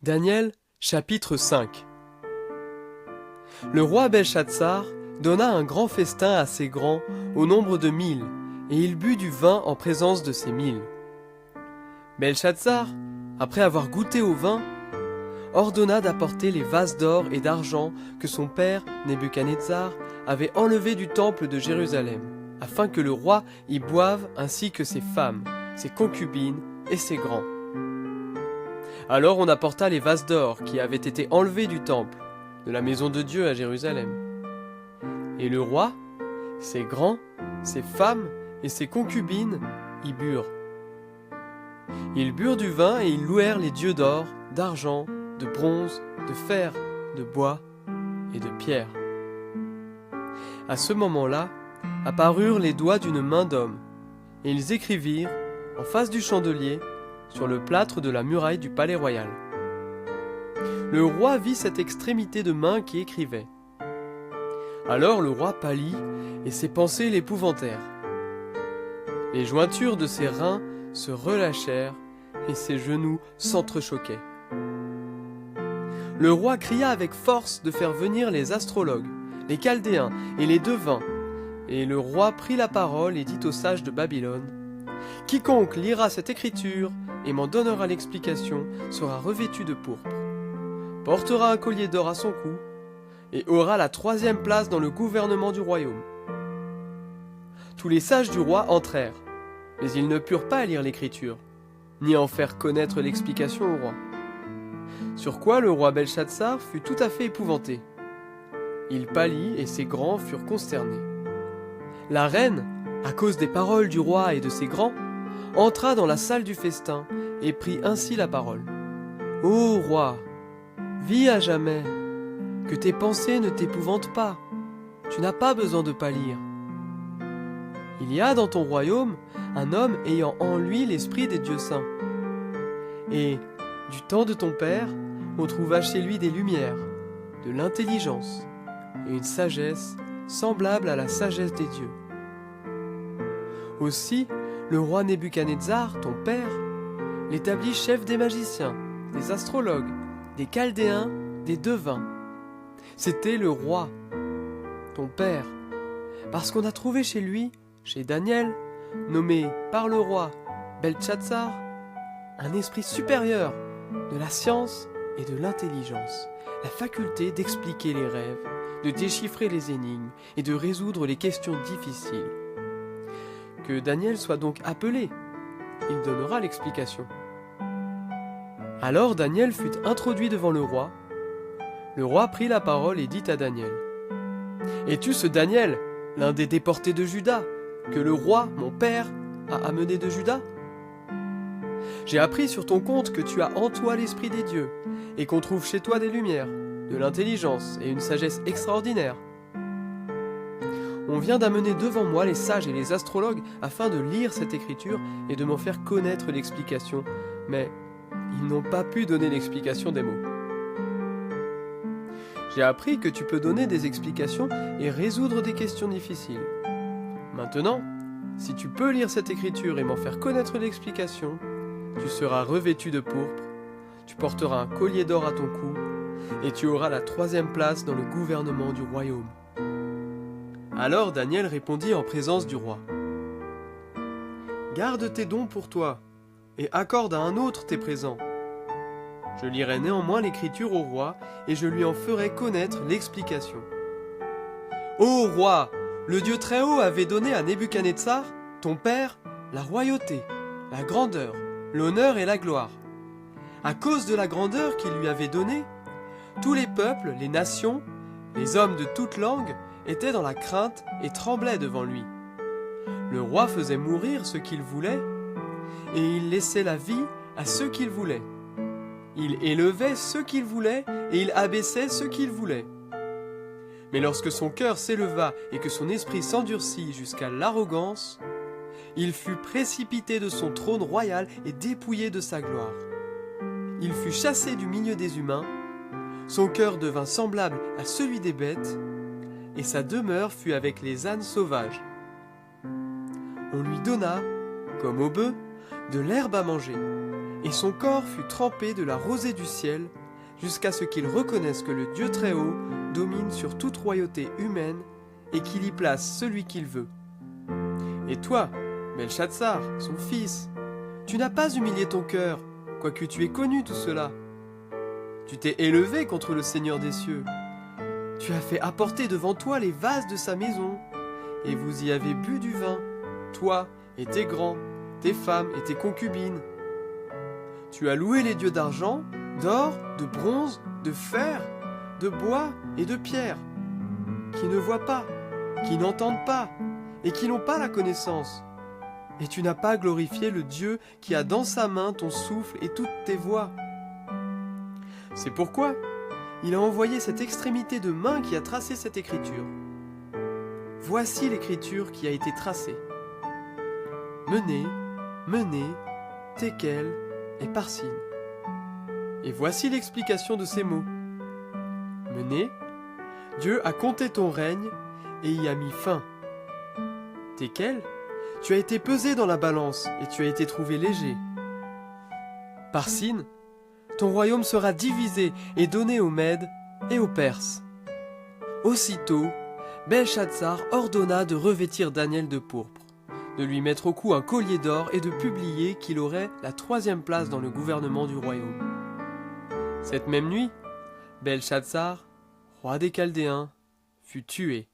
Daniel, chapitre 5. Le roi Belshazzar donna un grand festin assez grand, au nombre de 1000, et il but du vin en présence de ces 1000. Belshazzar, après avoir goûté au vin, ordonna d'apporter les vases d'or et d'argent que son père, Nebuchadnezzar, avait enlevés du temple de Jérusalem, afin que le roi y boive ainsi que ses femmes, ses concubines et ses grands. Alors on apporta les vases d'or qui avaient été enlevés du temple, de la maison de Dieu à Jérusalem. Et le roi, ses grands, ses femmes et ses concubines y burent. Ils burent du vin et ils louèrent les dieux d'or, d'argent, de bronze, de fer, de bois et de pierre. À ce moment-là, apparurent les doigts d'une main d'homme, et ils écrivirent, en face du chandelier, sur le plâtre de la muraille du palais royal. Le roi vit cette extrémité de main qui écrivait. Alors le roi pâlit, et ses pensées l'épouvantèrent. Les jointures de ses reins se relâchèrent, et ses genoux s'entrechoquaient. Le roi cria avec force de faire venir les astrologues, les chaldéens et les devins, et le roi prit la parole et dit aux sages de Babylone, « Quiconque lira cette écriture et m'en donnera l'explication sera revêtu de pourpre, portera un collier d'or à son cou, et aura la 3e place dans le gouvernement du royaume. » Tous les sages du roi entrèrent, mais ils ne purent pas lire l'écriture, ni en faire connaître l'explication au roi. Sur quoi le roi Belshazzar fut tout à fait épouvanté. Il pâlit et ses grands furent consternés. La reine, à cause des paroles du roi et de ses grands, entra dans la salle du festin et prit ainsi la parole. « Ô roi, vis à jamais, que tes pensées ne t'épouvantent pas, tu n'as pas besoin de pâlir. Il y a dans ton royaume un homme ayant en lui l'esprit des dieux saints. Et, du temps de ton père, on trouva chez lui des lumières, de l'intelligence et une sagesse semblable à la sagesse des dieux. Aussi, le roi Nebuchadnezzar, ton père, l'établit chef des magiciens, des astrologues, des chaldéens, des devins. C'était le roi, ton père, parce qu'on a trouvé chez lui, chez Daniel, nommé par le roi Belshazzar, un esprit supérieur de la science et de l'intelligence, la faculté d'expliquer les rêves, de déchiffrer les énigmes et de résoudre les questions difficiles. Que Daniel soit donc appelé, il donnera l'explication. Alors Daniel fut introduit devant le roi. Le roi prit la parole et dit à Daniel, « Es-tu ce Daniel, l'un des déportés de Juda, que le roi, mon père, a amené de Juda ? J'ai appris sur ton compte que tu as en toi l'esprit des dieux, et qu'on trouve chez toi des lumières, de l'intelligence et une sagesse extraordinaire. On vient d'amener devant moi les sages et les astrologues afin de lire cette écriture et de m'en faire connaître l'explication, mais ils n'ont pas pu donner l'explication des mots. J'ai appris que tu peux donner des explications et résoudre des questions difficiles. Maintenant, si tu peux lire cette écriture et m'en faire connaître l'explication, tu seras revêtu de pourpre, tu porteras un collier d'or à ton cou, et tu auras la 3e place dans le gouvernement du royaume. » Alors Daniel répondit en présence du roi. « Garde tes dons pour toi, et accorde à un autre tes présents. Je lirai néanmoins l'écriture au roi, et je lui en ferai connaître l'explication. Ô roi, le Dieu Très-Haut avait donné à Nebuchadnezzar, ton père, la royauté, la grandeur, l'honneur et la gloire. À cause de la grandeur qu'il lui avait donnée, tous les peuples, les nations, les hommes de toute langue étaient dans la crainte et tremblaient devant lui. Le roi faisait mourir ceux qu'il voulait, et il laissait la vie à ceux qu'il voulait. Il élevait ceux qu'il voulait, et il abaissait ceux qu'il voulait. Mais lorsque son cœur s'éleva et que son esprit s'endurcit jusqu'à l'arrogance, il fut précipité de son trône royal et dépouillé de sa gloire. Il fut chassé du milieu des humains, son cœur devint semblable à celui des bêtes, et sa demeure fut avec les ânes sauvages. On lui donna, comme au bœuf, de l'herbe à manger, et son corps fut trempé de la rosée du ciel, jusqu'à ce qu'il reconnaisse que le Dieu Très-Haut domine sur toute royauté humaine et qu'il y place celui qu'il veut. Et toi, Belshazzar, son fils, tu n'as pas humilié ton cœur, quoique tu aies connu tout cela. Tu t'es élevé contre le Seigneur des cieux. Tu as fait apporter devant toi les vases de sa maison, et vous y avez bu du vin, toi et tes grands, tes femmes et tes concubines. Tu as loué les dieux d'argent, d'or, de bronze, de fer, de bois et de pierre, qui ne voient pas, qui n'entendent pas, et qui n'ont pas la connaissance. Et tu n'as pas glorifié le Dieu qui a dans sa main ton souffle et toutes tes voies. C'est pourquoi il a envoyé cette extrémité de main qui a tracé cette écriture. Voici l'écriture qui a été tracée. Menez, menez, Tekel et Parsin. Et voici l'explication de ces mots. Menez, Dieu a compté ton règne et y a mis fin. Tekel, tu as été pesé dans la balance et tu as été trouvé léger. Parsin, ton royaume sera divisé et donné aux Mèdes et aux Perses. Aussitôt, Belshazzar ordonna de revêtir Daniel de pourpre, de lui mettre au cou un collier d'or et de publier qu'il aurait la 3e place dans le gouvernement du royaume. Cette même nuit, Belshazzar, roi des Chaldéens, fut tué.